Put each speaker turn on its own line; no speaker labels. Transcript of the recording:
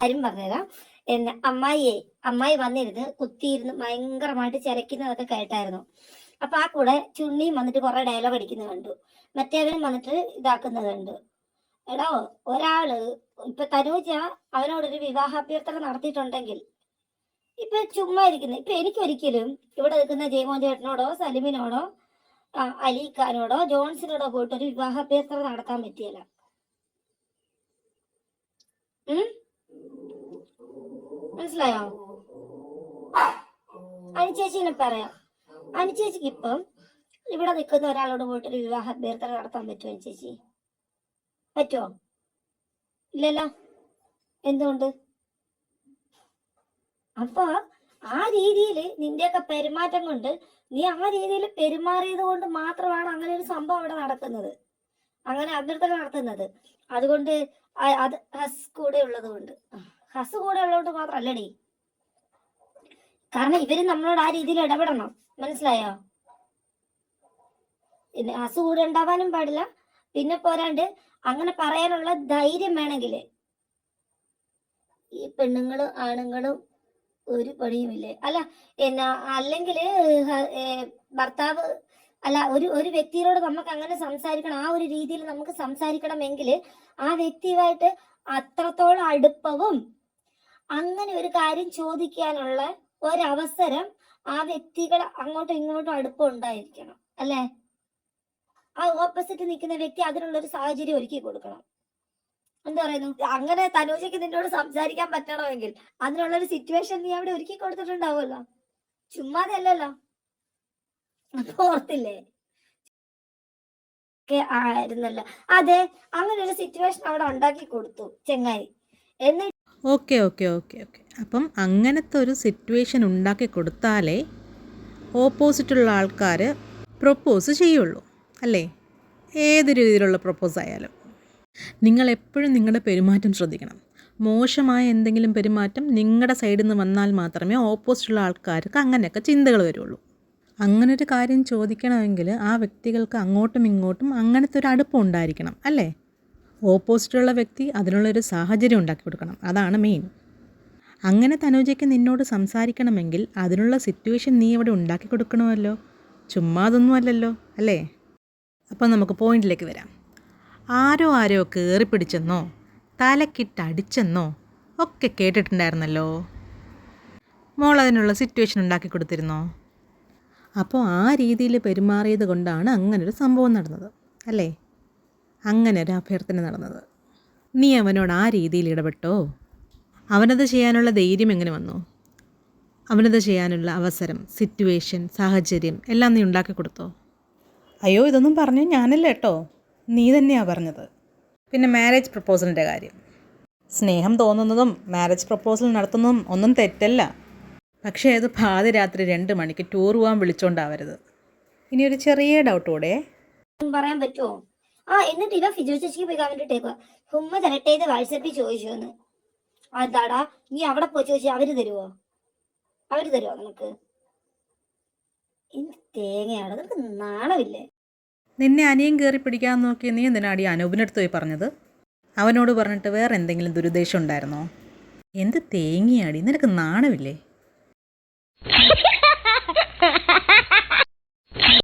കാര്യം പറഞ്ഞുതരാം. അമ്മായി വന്നിരുന്ന് കുത്തിയിരുന്ന് ഭയങ്കരമായിട്ട് ചിരക്കുന്നതൊക്കെ കേട്ടായിരുന്നു. അപ്പൊ ആ കൂടെ ചുണ്ണിയും വന്നിട്ട് കുറെ ഡയലോഗ് അടിക്കുന്നത് കണ്ടു. മറ്റേവനും വന്നിട്ട് ഇതാക്കുന്നത് കണ്ടു. എടോ, ഒരാള് ഇപ്പൊ തനൂജ അവനോടൊരു വിവാഹാഭ്യർത്ഥന നടത്തിയിട്ടുണ്ടെങ്കിൽ ഇപ്പൊ ചുമ്മാ ഇരിക്കുന്നത്. ഇപ്പൊ എനിക്കൊരിക്കലും ഇവിടെ നിൽക്കുന്ന ജയമോൻ ചേട്ടനോടോ സലിമിനോടോ അലിഖാനോടോ ജോൺസിനോടോ പോയിട്ട് ഒരു വിവാഹാഭ്യർത്ഥന നടത്താൻ പറ്റിയല്ല. മനസ്സിലായോ? അനുചേച്ചിനെ പറയാം. അനുചേച്ചിക്ക് ഇപ്പം ഇവിടെ നിൽക്കുന്ന ഒരാളോട് പോയിട്ട് ഒരു വിവാഹാഭ്യർത്ഥന നടത്താൻ പറ്റുമോ? അനുചേച്ചി പറ്റുമോ? ഇല്ലല്ലോ. എന്തുകൊണ്ട്? അപ്പൊ ആ രീതിയിൽ നിന്റെയൊക്കെ പെരുമാറ്റം കൊണ്ട്, നീ ആ രീതിയിൽ പെരുമാറിയത് കൊണ്ട് മാത്രമാണ് അങ്ങനെ ഒരു സംഭവം അവിടെ നടക്കുന്നത്, അങ്ങനെ അഭ്യർത്ഥന നടത്തുന്നത്. അതുകൊണ്ട് അത് ഹസ് കൂടെ ഉള്ളത് കൊണ്ട് മാത്രല്ലടി. കാരണം ഇവര് നമ്മളോട് ആ രീതിയിൽ ഇടപെടണം. മനസ്സിലായോ? പിന്നെ ഹസ് കൂടെ ഉണ്ടാവാനും പാടില്ല. പിന്നെ പോരാണ്ട് അങ്ങനെ പറയാനുള്ള ധൈര്യം വേണമെങ്കിൽ ഈ പെണ്ണുങ്ങളും ആണുങ്ങളും ഒരു പണിയുമില്ലേ അല്ല അല്ലെങ്കിൽ ഭർത്താവ് അല്ല ഒരു വ്യക്തിയോട് നമുക്ക് അങ്ങനെ സംസാരിക്കണം, ആ ഒരു രീതിയിൽ നമുക്ക് സംസാരിക്കണമെങ്കിൽ ആ വ്യക്തിയുമായിട്ട് അത്രത്തോളം അടുപ്പവും അങ്ങനെ ഒരു കാര്യം ചോദിക്കാനുള്ള ഒരവസരം ആ വ്യക്തികൾ അങ്ങോട്ടും ഇങ്ങോട്ടും അടുപ്പം ഉണ്ടായിരിക്കണം. അല്ലേ? ആ ഓപ്പോസിറ്റ് നിൽക്കുന്ന വ്യക്തി അതിനുള്ള ഒരു സാഹചര്യം ഒരുക്കി കൊടുക്കണം. എന്താ പറയുന്നു? അങ്ങനെ തനൂജയ്ക്ക് നിന്നോട് സംസാരിക്കാൻ പറ്റണമെങ്കിൽ അതിനുള്ളൊരു സിറ്റുവേഷൻ നീ അവിടെ ഒരുക്കി കൊടുത്തിട്ടുണ്ടാവുമല്ലോ. ചുമ്മാതെ അല്ലല്ലോ. ഓർത്തില്ലേ? ആയിരുന്നല്ലോ. അതെ, അങ്ങനെ ഒരു സിറ്റുവേഷൻ അവിടെ ഉണ്ടാക്കി കൊടുത്തു ചെങ്ങായി. എന്നിട്ട്
ഓക്കെ ഓക്കെ ഓക്കെ ഓക്കെ അപ്പം അങ്ങനത്തെ ഒരു സിറ്റുവേഷൻ ഉണ്ടാക്കി കൊടുത്താലേ ഓപ്പോസിറ്റുള്ള ആൾക്കാർ പ്രൊപ്പോസ് ചെയ്യുള്ളൂ, അല്ലേ? ഏത് രീതിയിലുള്ള പ്രൊപ്പോസ് ആയാലും നിങ്ങൾ എപ്പോഴും നിങ്ങളുടെ പെരുമാറ്റം ശ്രദ്ധിക്കണം. മോശമായ എന്തെങ്കിലും പെരുമാറ്റം നിങ്ങളുടെ സൈഡിൽ നിന്ന് വന്നാൽ മാത്രമേ ഓപ്പോസിറ്റുള്ള ആൾക്കാർക്ക് അങ്ങനെയൊക്കെ ചിന്തകൾ വരുള്ളൂ. അങ്ങനൊരു കാര്യം ചോദിക്കണമെങ്കിൽ ആ വ്യക്തികൾക്ക് അങ്ങോട്ടും ഇങ്ങോട്ടും അങ്ങനത്തെ ഒരു അടുപ്പം ഉണ്ടായിരിക്കണം, അല്ലേ? ഓപ്പോസിറ്റുള്ള വ്യക്തി അതിനുള്ളൊരു സാഹചര്യം ഉണ്ടാക്കി കൊടുക്കണം. അതാണ് മെയിൻ. അങ്ങനെ തനൂജയ്ക്ക് നിന്നോട് സംസാരിക്കണമെങ്കിൽ അതിനുള്ള സിറ്റുവേഷൻ നീ ഇവിടെ ഉണ്ടാക്കി കൊടുക്കണമല്ലോ. ചുമ്മാ അതൊന്നും അല്ലല്ലോ, അല്ലേ? അപ്പം നമുക്ക് പോയിന്റിലേക്ക് വരാം. ആരോ കയറിപ്പിടിച്ചെന്നോ തലക്കിട്ടടിച്ചെന്നോ ഒക്കെ കേട്ടിട്ടുണ്ടായിരുന്നല്ലോ. മോൾ അതിനുള്ള സിറ്റുവേഷൻ ഉണ്ടാക്കി കൊടുത്തിരുന്നോ? അപ്പോൾ ആ രീതിയിൽ പെരുമാറിയത് കൊണ്ടാണ് അങ്ങനൊരു സംഭവം നടന്നത്, അല്ലേ? അങ്ങനെ ഒരു അഭ്യർത്ഥന നടന്നത്. നീ അവനോട് ആ രീതിയിൽ ഇടപെട്ടോ? അവനത് ചെയ്യാനുള്ള ധൈര്യം എങ്ങനെ വന്നു? അവനത് ചെയ്യാനുള്ള അവസരം, സിറ്റുവേഷൻ, സാഹചര്യം എല്ലാം നീ ഉണ്ടാക്കി കൊടുത്തോ? അയ്യോ, ഇതൊന്നും പറഞ്ഞു ഞാനല്ല കേട്ടോ, നീ തന്നെയാണ് പറഞ്ഞത്. പിന്നെ മാരേജ് പ്രപ്പോസലിൻ്റെ കാര്യം, സ്നേഹം തോന്നുന്നതും മാരേജ് പ്രപ്പോസൽ നടത്തുന്നതും ഒന്നും തെറ്റല്ല. പക്ഷേ അത് പാതിരാത്രി 2 മണിക്ക് ടൂർ പോകാൻ വിളിച്ചോണ്ടാവരുത്. ഇനി ഒരു ചെറിയ ഡൗട്ട് കൂടെ
പറയാൻ പറ്റുമോ? എന്നിട്ട് ഇവ ഫിജോ ചേച്ചിക്ക് പോയി കമന്റ് ഇട്ടേക്കുക, ഹുമ്മ തരട്ടേത് വാട്സാപ്പിൽ ചോദിച്ചു എന്ന്. അതാടാ, നീ അവിടെ പോയി ചോദിച്ചാൽ അവര് തരുവോ നമുക്ക്? എന്ത് തേങ്ങയാണ്, നിനക്ക് നാണമില്ലേ?
നിന്നെ അനിയൻ കയറി പിടിക്കാൻ നോക്കി നീ എന്തിനാടി അനൂപിനടുത്ത് പോയി പറഞ്ഞത്? അവനോട് പറഞ്ഞിട്ട് വേറെ എന്തെങ്കിലും ദുരുദ്ദേശം ഉണ്ടായിരുന്നോ? എന്ത് തേങ്ങയാടി, നിനക്ക് നാണമില്ലേ?